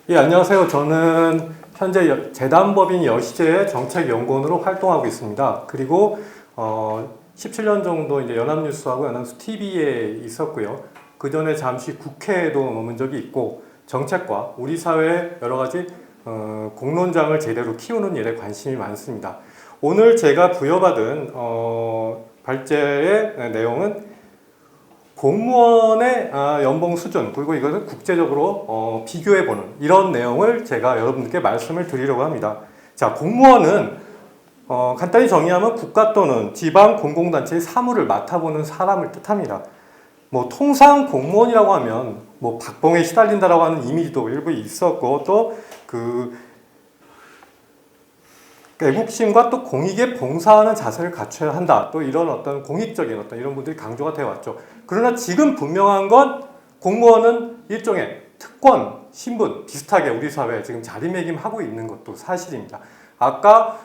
예, 안녕하세요. 저는 현재 재단법인 여시제의 정책연구원으로 활동하고 있습니다. 그리고 17년 정도 이제 연합뉴스하고 연합뉴스 TV에 있었고요. 그 전에 잠시 국회에도 머문 적이 있고 정책과 우리 사회의 여러 가지 공론장을 제대로 키우는 일에 관심이 많습니다. 오늘 제가 부여받은 발제의 내용은 공무원의 연봉 수준, 그리고 이것을 국제적으로 비교해보는 이런 내용을 제가 여러분들께 말씀을 드리려고 합니다. 자, 공무원은 간단히 정의하면 국가 또는 지방 공공단체의 사무를 맡아보는 사람을 뜻합니다. 뭐 통상 공무원이라고 하면 뭐 박봉에 시달린다라고 하는 이미지도 일부 있었고, 또 그 애국심과 또 공익에 봉사하는 자세를 갖춰야 한다. 또 이런 어떤 공익적인 어떤 이런 분들이 강조가 되어 왔죠. 그러나 지금 분명한 건 공무원은 일종의 특권, 신분 비슷하게 우리 사회에 지금 자리매김하고 있는 것도 사실입니다. 아까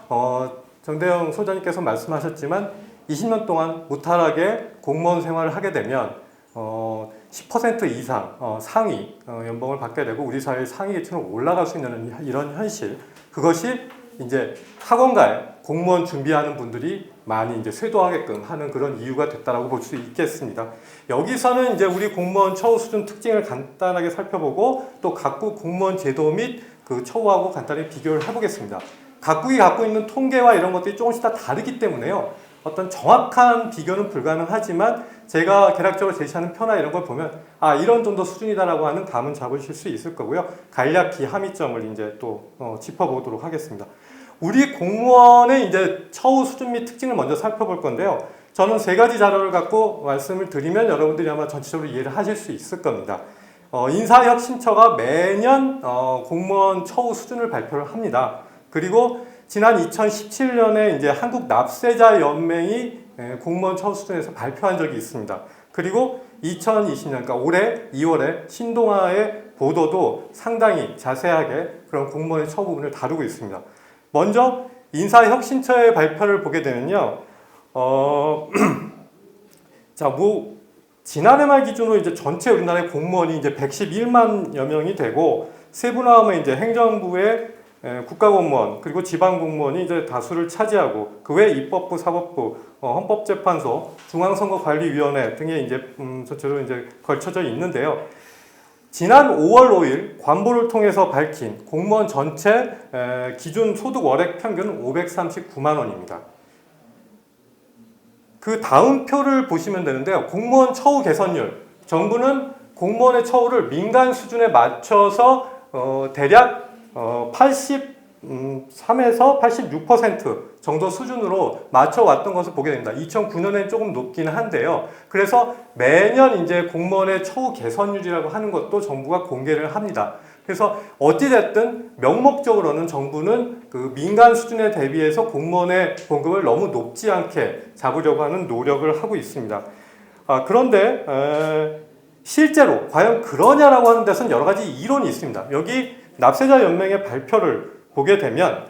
정대영 소장님께서 말씀하셨지만 20년 동안 무탈하게 공무원 생활을 하게 되면 10% 이상 상위 연봉을 받게 되고 우리 사회의 상위 계층으로 올라갈 수 있는 이런 현실, 그것이 이제 학원가에 공무원 준비하는 분들이 많이 이제 쇄도하게끔 하는 그런 이유가 됐다라고 볼 수 있겠습니다. 여기서는 이제 우리 공무원 처우 수준 특징을 간단하게 살펴보고 또 각국 공무원 제도 및 그 처우하고 간단히 비교를 해보겠습니다. 각국이 갖고 있는 통계와 이런 것들이 조금씩 다 다르기 때문에요. 어떤 정확한 비교는 불가능하지만 제가 개략적으로 제시하는 표나 이런 걸 보면 이런 정도 수준이다라고 하는 감은 잡으실 수 있을 거고요. 간략히 함의점을 이제 또 짚어보도록 하겠습니다. 우리 공무원의 이제 처우 수준 및 특징을 먼저 살펴볼 건데요. 저는 세 가지 자료를 갖고 말씀을 드리면 여러분들이 아마 전체적으로 이해를 하실 수 있을 겁니다. 인사혁신처가 매년 공무원 처우 수준을 발표를 합니다. 그리고 지난 2017년에 이제 한국 납세자 연맹이 공무원 처우 수준에서 발표한 적이 있습니다. 그리고 2020년, 그러니까 올해 2월에 신동아의 보도도 상당히 자세하게 그런 공무원의 처우 부분을 다루고 있습니다. 먼저 인사혁신처의 발표를 보게 되면요, 지난해 말 기준으로 이제 전체 우리나라의 공무원이 이제 111만여 명이 되고 세분화하면 이제 행정부의 국가공무원 그리고 지방공무원이 이제 다수를 차지하고 그 외 입법부, 사법부, 헌법재판소, 중앙선거관리위원회 등에 이제 전체로 이제 걸쳐져 있는데요. 지난 5월 5일 관보를 통해서 밝힌 공무원 전체 기준 소득 월액 평균은 539만 원입니다. 그 다음 표를 보시면 되는데요. 공무원 처우 개선율. 정부는 공무원의 처우를 민간 수준에 맞춰서 대략 83에서 86% 정도 수준으로 맞춰왔던 것을 보게 됩니다. 2009년엔 조금 높기는 한데요. 그래서 매년 이제 공무원의 처우 개선율이라고 하는 것도 정부가 공개를 합니다. 그래서 어찌됐든 명목적으로는 정부는 그 민간 수준에 대비해서 공무원의 봉급을 너무 높지 않게 잡으려고 하는 노력을 하고 있습니다. 그런데 실제로 과연 그러냐라고 하는 데서는 여러 가지 이론이 있습니다. 여기 납세자 연맹의 발표를 보게 되면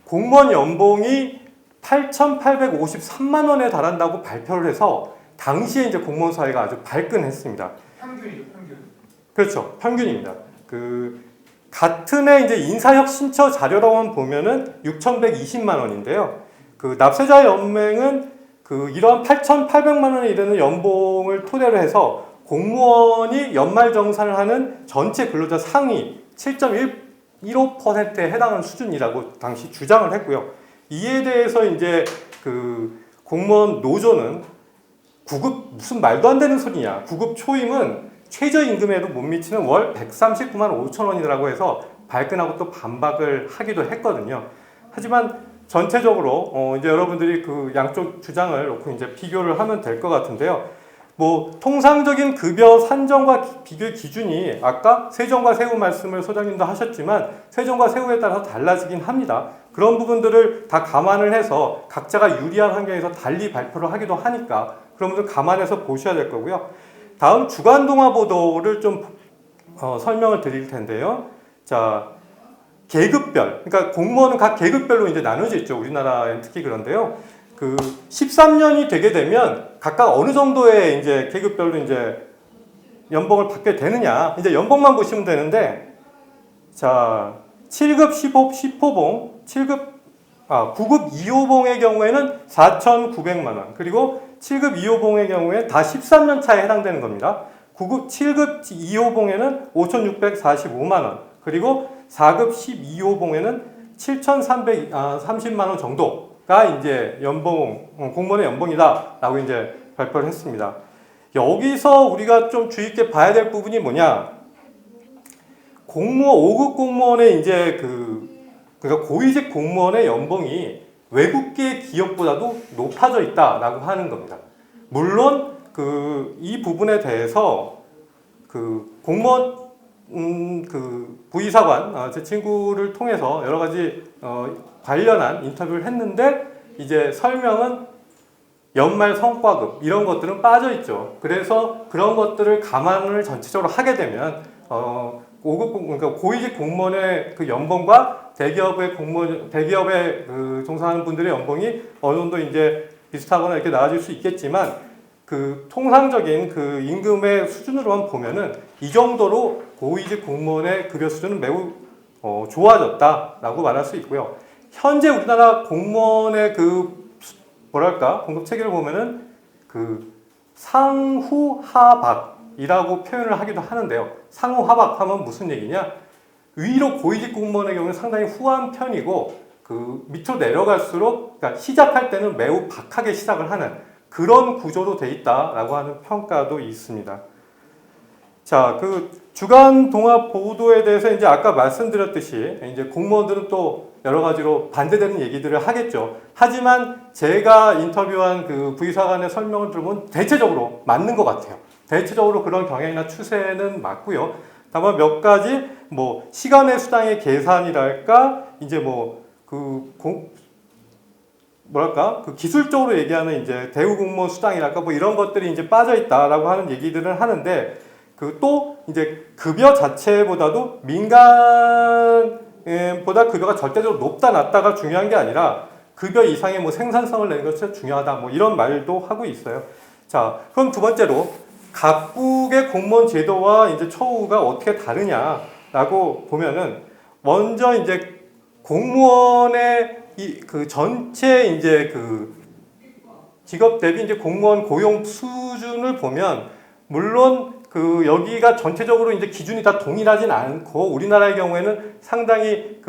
공무원 연봉이 8,853만 원에 달한다고 발표를 해서 당시에 이제 공무원 사회가 아주 발끈했습니다. 평균이죠, 평균. 그렇죠. 평균입니다. 같은 해 이제 인사혁신처 자료로만 보면은 6,120만 원인데요. 그 납세자 연맹은 이러한 8,800만 원에 이르는 연봉을 토대로 해서 공무원이 연말정산을 하는 전체 근로자 상위 7.15%에 해당하는 수준이라고 당시 주장을 했고요. 이에 대해서 이제 공무원 노조는 무슨 말도 안 되는 소리냐. 구급 초임은 최저임금에도 못 미치는 월 139만 5천 원이라고 해서 발끈하고 또 반박을 하기도 했거든요. 하지만 전체적으로 이제 여러분들이 그 양쪽 주장을 놓고 이제 비교를 하면 될 것 같은데요. 뭐 통상적인 급여 산정과 비교 기준이 아까 세정과 세후 말씀을 소장님도 하셨지만 세정과 세후에 따라서 달라지긴 합니다. 그런 부분들을 다 감안을 해서 각자가 유리한 환경에서 달리 발표를 하기도 하니까 그런 분들 감안해서 보셔야 될 거고요. 다음 주간 동아 보도를 좀 설명을 드릴 텐데요. 자, 계급별, 그러니까 공무원은 각 계급별로 이제 나눠져 있죠. 우리나라엔 특히 그런데요. 13년이 되게 되면 각각 어느 정도의 이제 계급별로 이제 연봉을 받게 되느냐. 이제 연봉만 보시면 되는데 자, 7급 10호봉, 9급 2호봉의 경우에는 4,900만 원, 그리고 7급 2호봉의 경우에 다 13년 차에 해당되는 겁니다. 7급 2호봉에는 5,645만 원, 그리고 4급 12호봉에는 7,330만 원 정도가 이제 공무원의 연봉이다라고 이제 발표를 했습니다. 여기서 우리가 좀 주의 있게 봐야 될 부분이 뭐냐? 5급 공무원의 이제 그러니까 고위직 공무원의 연봉이 외국계 기업보다도 높아져 있다라고 하는 겁니다. 물론 이 부분에 대해서 공무원 부의사관 제 친구를 통해서 여러 가지 관련한 인터뷰를 했는데 이제 설명은 연말 성과급 이런 것들은 빠져 있죠. 그래서 그런 것들을 감안을 전체적으로 하게 되면 5급 그러니까 고위직 공무원의 그 연봉과 대기업의 종사하는 분들의 연봉이 어느 정도 이제 비슷하거나 이렇게 나아질 수 있겠지만 통상적인 임금의 수준으로만 보면은 이 정도로 고위직 공무원의 급여 수준은 매우 좋아졌다라고 말할 수 있고요. 현재 우리나라 공무원의 공급 체계를 보면은 상후하박이라고 표현을 하기도 하는데요. 상후하박하면 무슨 얘기냐? 위로 고위직 공무원의 경우는 상당히 후한 편이고 밑으로 내려갈수록 그러니까 시작할 때는 매우 박하게 시작을 하는 그런 구조로 돼 있다라고 하는 평가도 있습니다. 자, 주간 동아 보도에 대해서 이제 아까 말씀드렸듯이 이제 공무원들은 또 여러 가지로 반대되는 얘기들을 하겠죠. 하지만 제가 인터뷰한 부의사관의 설명을 들으면 대체적으로 맞는 것 같아요. 대체적으로 그런 경향이나 추세는 맞고요. 다만 몇 가지 시간의 수당의 계산이랄까 이제 기술적으로 얘기하는 이제 대우 공무원 수당이랄까 이런 것들이 이제 빠져 있다라고 하는 얘기들을 하는데 또 이제 급여 자체보다도 민간보다 급여가 절대적으로 높다 낮다가 중요한 게 아니라 급여 이상의 생산성을 내는 것이 중요하다 이런 말도 하고 있어요. 자, 그럼 두 번째로 각국의 공무원 제도와 이제 처우가 어떻게 다르냐라고 보면은 먼저 이제 공무원의 전체 이제 직업 대비 이제 공무원 고용 수준을 보면 물론 여기가 전체적으로 이제 기준이 다 동일하진 않고 우리나라의 경우에는 상당히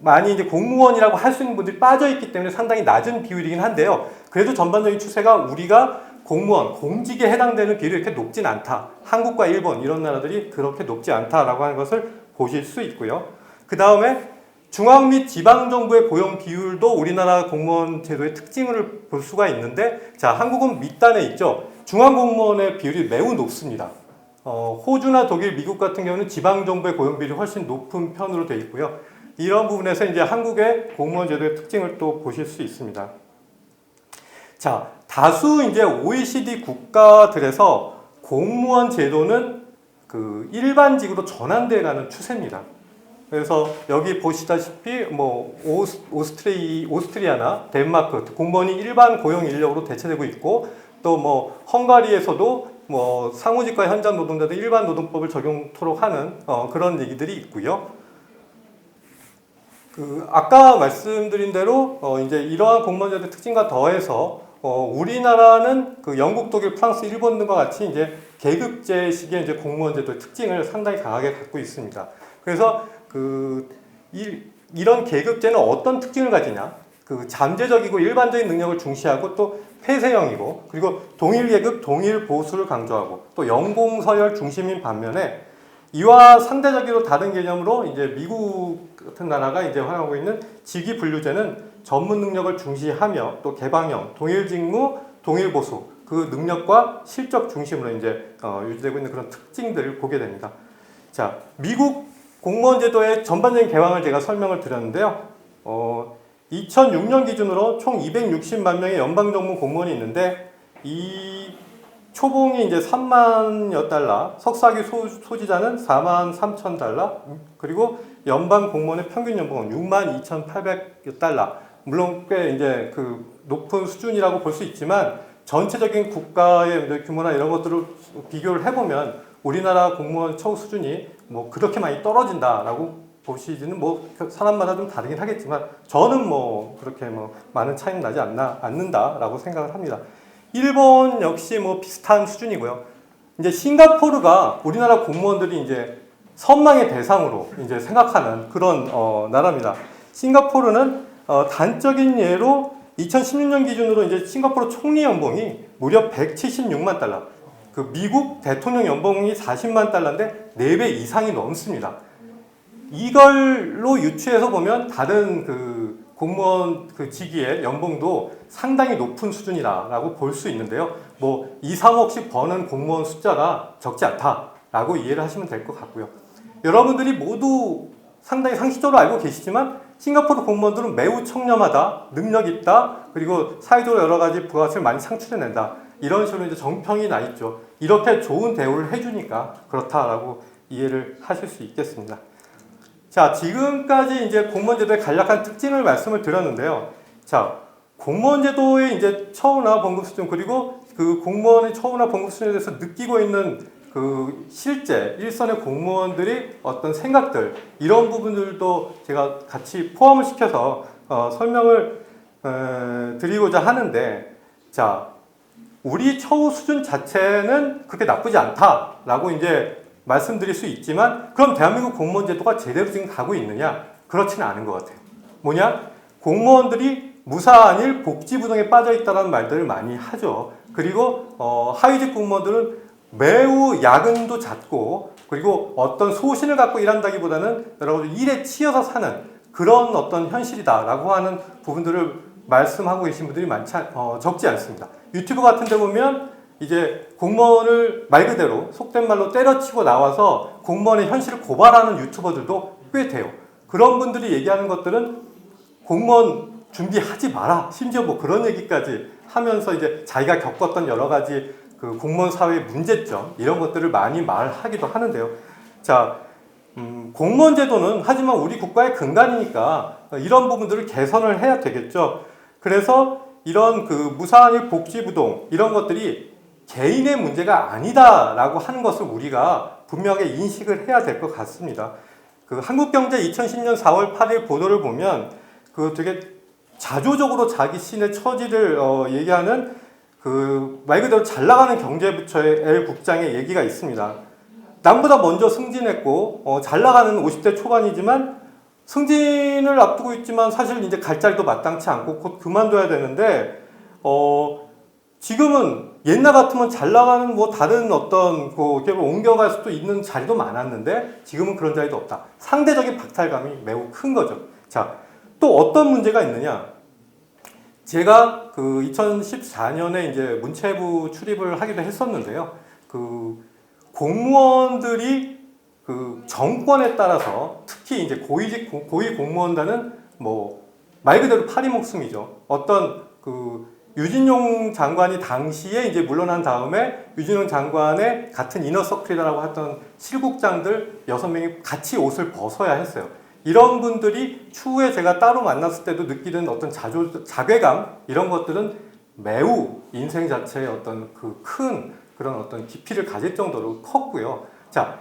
많이 이제 공무원이라고 할 수 있는 분들이 빠져 있기 때문에 상당히 낮은 비율이긴 한데요. 그래도 전반적인 추세가 우리가 공무원, 공직에 해당되는 비율이 이렇게 높진 않다. 한국과 일본 이런 나라들이 그렇게 높지 않다라고 하는 것을 보실 수 있고요. 그 다음에 중앙 및 지방정부의 고용 비율도 우리나라 공무원 제도의 특징을 볼 수가 있는데 자, 한국은 밑단에 있죠. 중앙공무원의 비율이 매우 높습니다. 호주나 독일, 미국 같은 경우는 지방정부의 고용 비율이 훨씬 높은 편으로 되어 있고요. 이런 부분에서 이제 한국의 공무원 제도의 특징을 또 보실 수 있습니다. 자, 다수 이제 OECD 국가들에서 공무원 제도는 일반직으로 전환돼 가는 추세입니다. 그래서 여기 보시다시피 오스트리아나 덴마크 공무원이 일반 고용 인력으로 대체되고 있고 또 헝가리에서도 상호직과 현장 노동자들 일반 노동법을 적용토록 하는 그런 얘기들이 있고요. 아까 말씀드린 대로 이제 이러한 공무원제도의 특징과 더해서 우리나라는 영국, 독일, 프랑스, 일본 등과 같이 이제 계급제식의 이제 공무원제도의 특징을 상당히 강하게 갖고 있습니다. 그래서 이런 계급제는 어떤 특징을 가지냐? 잠재적이고 일반적인 능력을 중시하고 또 폐쇄형이고 그리고 동일 계급, 동일 보수를 강조하고 또 연공 서열 중심인 반면에 이와 상대적으로 다른 개념으로 이제 미국 같은 나라가 이제 활용하고 있는 직위 분류제는 전문 능력을 중시하며 또 개방형, 동일 직무, 동일 보수 그 능력과 실적 중심으로 이제 유지되고 있는 그런 특징들을 보게 됩니다. 자, 미국 공무원 제도의 전반적인 개방을 제가 설명을 드렸는데요. 2006년 기준으로 총 260만 명의 연방정부 공무원이 있는데 이 초봉이 이제 3만여 달러, 석사기 소지자는 4만 3천 달러, 그리고 연방 공무원의 평균 연봉은 6만 2,800여 달러. 물론 꽤 이제 높은 수준이라고 볼 수 있지만 전체적인 국가의 규모나 이런 것들을 비교를 해보면 우리나라 공무원 처우 수준이 그렇게 많이 떨어진다라고 보시지는 뭐 사람마다 좀 다르긴 하겠지만 저는 뭐 그렇게 뭐 많은 차이는 나지 않는다라고 생각을 합니다. 일본 역시 뭐 비슷한 수준이고요. 이제 싱가포르가 우리나라 공무원들이 이제 선망의 대상으로 이제 생각하는 그런 나라입니다. 싱가포르는 단적인 예로 2016년 기준으로 이제 싱가포르 총리 연봉이 무려 176만 달러. 그 미국 대통령 연봉이 40만 달러인데 4배 이상이 넘습니다. 이걸로 유추해서 보면 다른 그 공무원 그 직위의 연봉도 상당히 높은 수준이라고 볼 수 있는데요. 뭐 2, 3억씩 버는 공무원 숫자가 적지 않다라고 이해를 하시면 될 것 같고요. 여러분들이 모두 상당히 상식적으로 알고 계시지만 싱가포르 공무원들은 매우 청렴하다, 능력 있다, 그리고 사회적으로 여러 가지 부가가치를 많이 창출해낸다. 이런 식으로 이제 정평이 나 있죠. 이렇게 좋은 대우를 해주니까 그렇다라고 이해를 하실 수 있겠습니다. 자, 지금까지 이제 공무원제도의 간략한 특징을 말씀을 드렸는데요. 자, 공무원제도의 이제 처우나 봉급 수준, 그리고 그 공무원의 처우나 봉급 수준에 대해서 느끼고 있는 그 실제 일선의 공무원들이 어떤 생각들, 이런 부분들도 제가 같이 포함을 시켜서 설명을 드리고자 하는데, 자, 우리 처우 수준 자체는 그렇게 나쁘지 않다라고 이제 말씀드릴 수 있지만, 그럼 대한민국 공무원 제도가 제대로 지금 가고 있느냐? 그렇지는 않은 것 같아요. 뭐냐? 공무원들이 무사한 일, 복지부동에 빠져 있다는 말들을 많이 하죠. 그리고 하위직 공무원들은 매우 야근도 잦고, 그리고 어떤 소신을 갖고 일한다기보다는 여러 가지 일에 치여서 사는 그런 어떤 현실이다라고 하는 부분들을 말씀하고 계신 분들이 적지 않습니다. 유튜브 같은 데 보면 이제 공무원을 말 그대로 속된 말로 때려치고 나와서 공무원의 현실을 고발하는 유튜버들도 꽤 돼요. 그런 분들이 얘기하는 것들은 공무원 준비하지 마라. 심지어 뭐 그런 얘기까지 하면서 이제 자기가 겪었던 여러 가지 그 공무원 사회의 문제점, 이런 것들을 많이 말하기도 하는데요. 자, 공무원 제도는 하지만 우리 국가의 근간이니까 이런 부분들을 개선을 해야 되겠죠. 그래서 이런 그 무사한 일, 복지부동, 이런 것들이 개인의 문제가 아니다라고 하는 것을 우리가 분명하게 인식을 해야 될 것 같습니다. 그 한국경제 2010년 4월 8일 보도를 보면 그 되게 자조적으로 자기 신의 처지를 얘기하는 그 말 그대로 잘 나가는 경제부처의 L 국장의 얘기가 있습니다. 남보다 먼저 승진했고 잘 나가는 50대 초반이지만 승진을 앞두고 있지만 사실 이제 갈 자리도 마땅치 않고 곧 그만둬야 되는데 지금은 옛날 같으면 잘 나가는 뭐 다른 어떤 그 기업을 옮겨갈 수도 있는 자리도 많았는데 지금은 그런 자리도 없다. 상대적인 박탈감이 매우 큰 거죠. 자, 또 어떤 문제가 있느냐? 제가 그 2014년에 이제 문체부 출입을 하기도 했었는데요. 그 공무원들이 그 정권에 따라서 특히 이제 고위 공무원단은 뭐 말 그대로 파리 목숨이죠. 어떤 그 유진용 장관이 당시에 이제 물러난 다음에 유진용 장관의 같은 이너서클이라고 했던 실국장들 6명이 같이 옷을 벗어야 했어요. 이런 분들이 추후에 제가 따로 만났을 때도 느끼는 어떤 자괴감, 이런 것들은 매우 인생 자체의 어떤 그 큰 그런 어떤 깊이를 가질 정도로 컸고요. 자,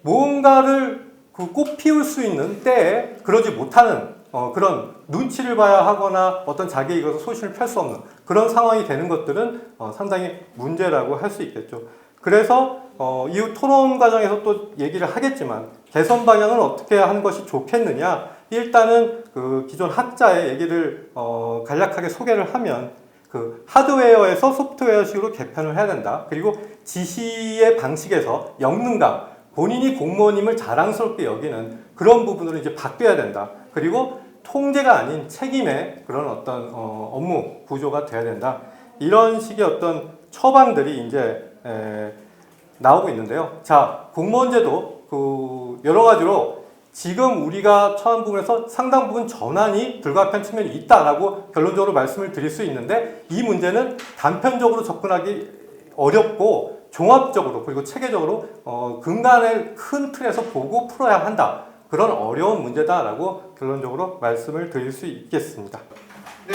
무언가를 그 꽃 피울 수 있는 때에 그러지 못하는 그런 눈치를 봐야 하거나 어떤 자기의 이것을 소신을 펼 수 없는 그런 상황이 되는 것들은 상당히 문제라고 할 수 있겠죠. 그래서 이후 토론 과정에서 또 얘기를 하겠지만 개선 방향을 어떻게 하는 것이 좋겠느냐, 일단은 그 기존 학자의 얘기를 간략하게 소개를 하면 그 하드웨어에서 소프트웨어식으로 개편을 해야 된다. 그리고 지시의 방식에서 역능감, 본인이 공무원임을 자랑스럽게 여기는 그런 부분으로 이제 바뀌어야 된다. 그리고 통제가 아닌 책임의 그런 어떤 업무 구조가 돼야 된다. 이런 식의 어떤 처방들이 이제 나오고 있는데요. 자, 공무원제도 그 여러 가지로 지금 우리가 처한 부분에서 상당 부분 전환이 불가피한 측면이 있다라고 결론적으로 말씀을 드릴 수 있는데, 이 문제는 단편적으로 접근하기 어렵고 종합적으로 그리고 체계적으로 근간의 큰 틀에서 보고 풀어야 한다. 그런 어려운 문제다라고 결론적으로 말씀을 드릴 수 있겠습니다. 네.